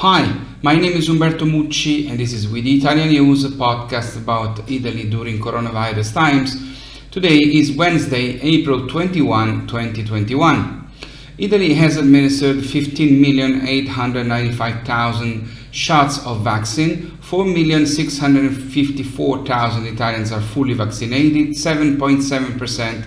Hi, my name is Umberto Mucci and this is We the ItaliaNews, a podcast about Italy during coronavirus times. Today is Wednesday, April 21, 2021. Italy has administered 15,895,000 shots of vaccine. 4,654,000 Italians are fully vaccinated, 7.7%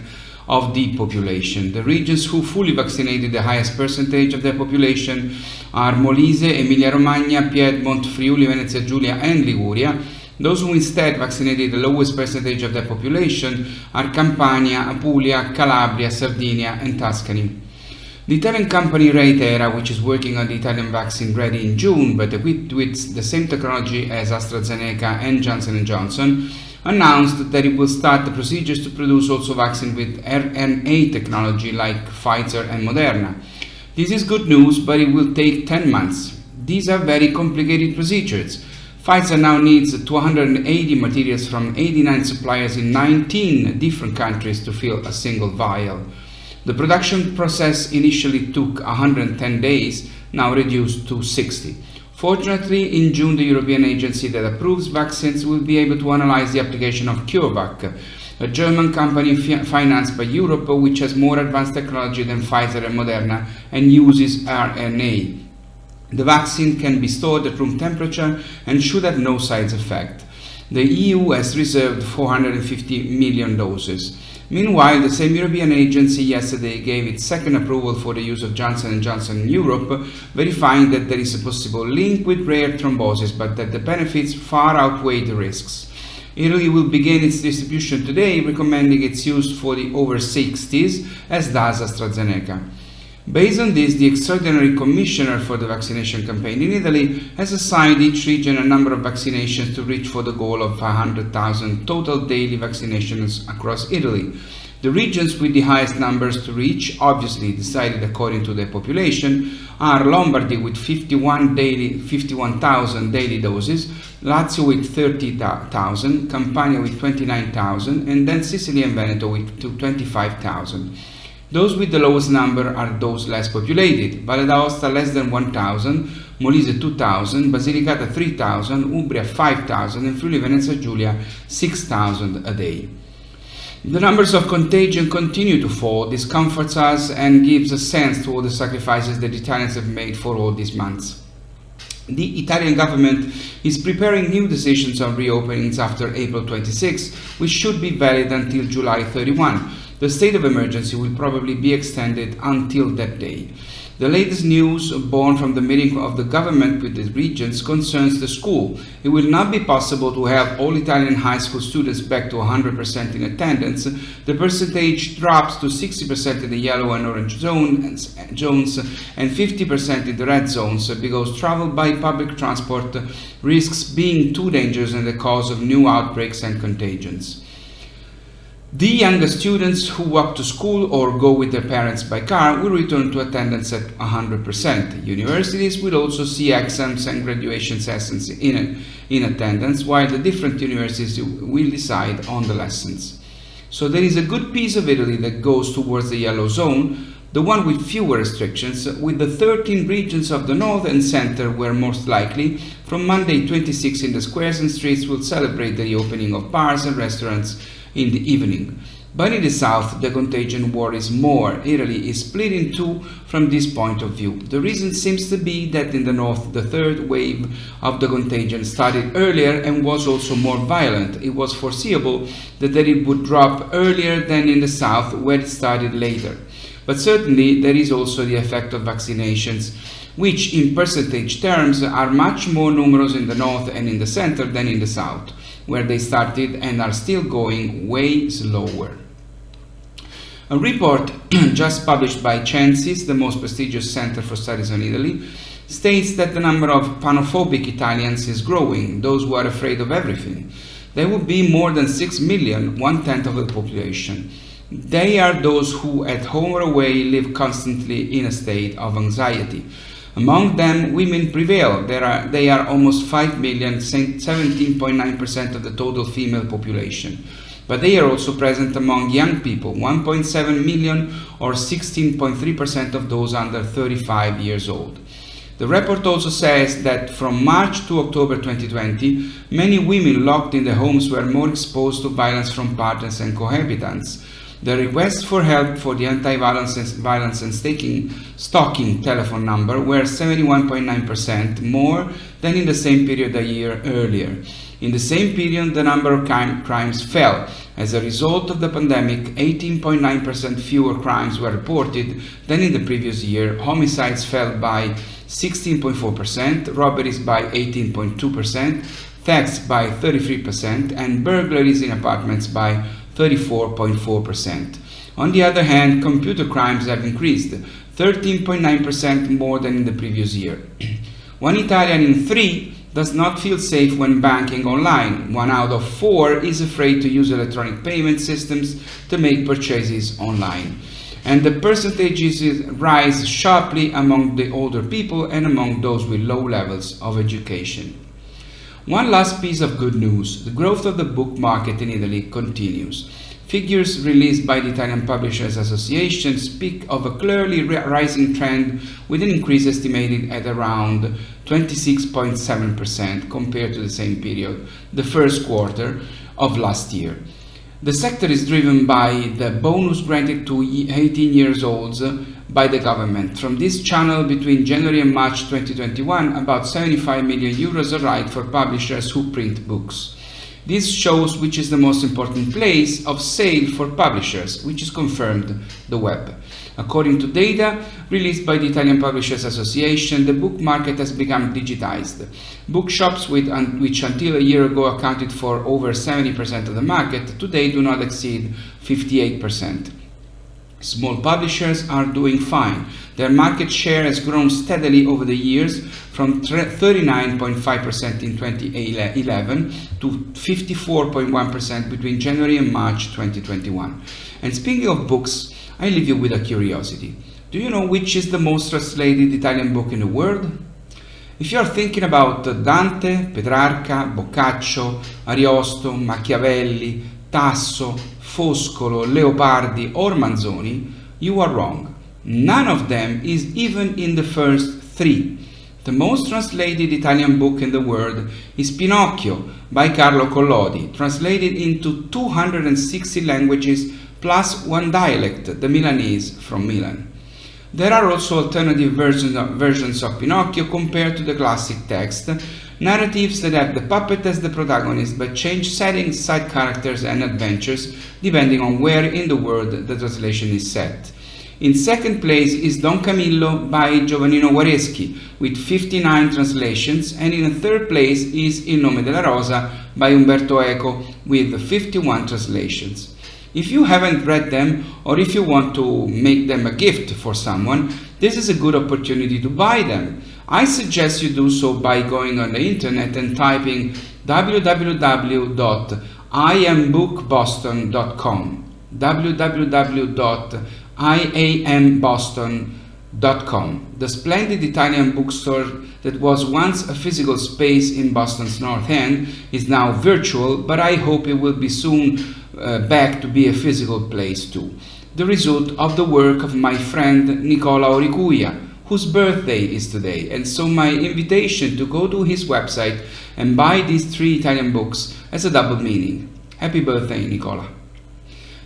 of the population. The regions who fully vaccinated the highest percentage of their population are Molise, Emilia-Romagna, Piedmont, Friuli, Venezia Giulia and Liguria. Those who instead vaccinated the lowest percentage of their population are Campania, Apulia, Calabria, Sardinia and Tuscany. The Italian company Reitera, which is working on the Italian vaccine ready in June but equipped with the same technology as AstraZeneca and Johnson & Johnson, announced that it will start the procedures to produce also vaccine with RNA technology like Pfizer and Moderna. This is good news, but it will take 10 months. These are very complicated procedures. Pfizer now needs 280 materials from 89 suppliers in 19 different countries to fill a single vial. The production process initially took 110 days, now reduced to 60. Fortunately, in June, the European agency that approves vaccines will be able to analyze the application of CureVac, a German company financed by Europe which has more advanced technology than Pfizer and Moderna and uses RNA. The vaccine can be stored at room temperature and should have no side effect. The EU has reserved 450 million doses. Meanwhile, the same European agency yesterday gave its second approval for the use of Johnson & Johnson in Europe, verifying that there is a possible link with rare thrombosis, but that the benefits far outweigh the risks. Italy will begin its distribution today, recommending its use for the over 60s, as does AstraZeneca. Based on this, the extraordinary commissioner for the vaccination campaign in Italy has assigned each region a number of vaccinations to reach for the goal of 500,000 total daily vaccinations across Italy. The regions with the highest numbers to reach, obviously decided according to their population, are Lombardy with 51,000 daily doses, Lazio with 30,000, Campania with 29,000, and then Sicily and Veneto with 25,000. Those with the lowest number are those less populated: Valle d'Aosta less than 1,000, Molise 2,000, Basilicata 3,000, Umbria 5,000 and Friuli Venezia Giulia 6,000 a day. The numbers of contagion continue to fall. This comforts us and gives a sense to all the sacrifices that Italians have made for all these months. The Italian government is preparing new decisions on reopenings after April 26, which should be valid until July 31. The state of emergency will probably be extended until that day. The latest news, born from the meeting of the government with the regions, concerns the school. It will not be possible to have all Italian high school students back to 100% in attendance. The percentage drops to 60% in the yellow and orange zones and 50% in the red zones because travel by public transport risks being too dangerous and the cause of new outbreaks and contagions. The younger students who walk to school or go with their parents by car will return to attendance at 100%. Universities will also see exams and graduation sessions in attendance, while the different universities will decide on the lessons. So there is a good piece of Italy that goes towards the yellow zone, the one with fewer restrictions, with the 13 regions of the north and center where most likely, from Monday 26 in the squares and streets, will celebrate the opening of bars and restaurants in the evening. But in the south, the contagion worries more. Italy is split in two from this point of view. The reason seems to be that in the north, the third wave of the contagion started earlier and was also more violent. It was foreseeable that it would drop earlier than in the south, where it started later. But certainly there is also the effect of vaccinations, which in percentage terms are much more numerous in the north and in the center than in the south, where they started and are still going way slower. A report just published by Censis, the most prestigious center for studies on Italy, states that the number of panophobic Italians is growing, those who are afraid of everything. There would be more than 6 million, 1/10 of the population. They are those who, at home or away, live constantly in a state of anxiety. Among them, women prevail. They are almost 5 million, 17.9% of the total female population. But they are also present among young people, 1.7 million or 16.3% of those under 35 years old. The report also says that from March to October 2020, many women locked in their homes were more exposed to violence from partners and cohabitants. The requests for help for the anti-violence and stalking telephone number were 71.9% more than in the same period a year earlier. In the same period, the number of crimes fell. As a result of the pandemic, 18.9% fewer crimes were reported than in the previous year. Homicides fell by 16.4%, robberies by 18.2%, thefts by 33%, and burglaries in apartments by 34.4%. On the other hand, computer crimes have increased, 13.9% more than in the previous year. One Italian in 3 does not feel safe when banking online. 1 out of 4 is afraid to use electronic payment systems to make purchases online. And the percentages rise sharply among the older people and among those with low levels of education. One last piece of good news: the growth of the book market in Italy continues. Figures released by the Italian Publishers Association speak of a clearly rising trend, with an increase estimated at around 26.7% compared to the same period, the first quarter of last year. The sector is driven by the bonus granted to 18 years olds by the government. From this channel, between January and March 2021, about 75 million euros arrived for publishers who print books. This shows which is the most important place of sale for publishers, which is confirmed the web. According to data released by the Italian Publishers Association, the book market has become digitized. Bookshops, which until a year ago accounted for over 70% of the market, today do not exceed 58%. Small publishers are doing fine. Their market share has grown steadily over the years, from 39.5% in 2011 to 54.1% between January and March 2021. And speaking of books, I leave you with a curiosity. Do you know which is the most translated Italian book in the world? If you are thinking about Dante, Petrarca, Boccaccio, Ariosto, Machiavelli, Tasso, Foscolo, Leopardi or Manzoni, you are wrong. None of them is even in the first 3. The most translated Italian book in the world is Pinocchio by Carlo Collodi, translated into 260 languages plus 1 dialect, the Milanese from Milan. There are also alternative versions of Pinocchio compared to the classic text, narratives that have the puppet as the protagonist but change settings, side characters and adventures depending on where in the world the translation is set. In second place is Don Camillo by Giovannino Guareschi with 59 translations, and in third place is Il nome della rosa by Umberto Eco with 51 translations. If you haven't read them, or if you want to make them a gift for someone, this is a good opportunity to buy them. I suggest you do so by going on the internet and typing www.iambookboston.com www.iamboston.com. The splendid Italian bookstore that was once a physical space in Boston's North End is now virtual, but I hope it will be soon back to be a physical place too. The result of the work of my friend Nicola Oricuia, whose birthday is today, and so my invitation to go to his website and buy these 3 Italian books has a double meaning. Happy birthday, Nicola.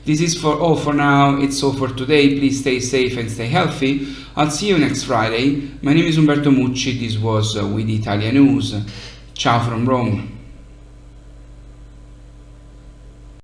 This is all for now. It's all for today. Please stay safe and stay healthy. I'll see you next Friday. My name is Umberto Mucci. This was We the ItaliaNews. Ciao from Rome.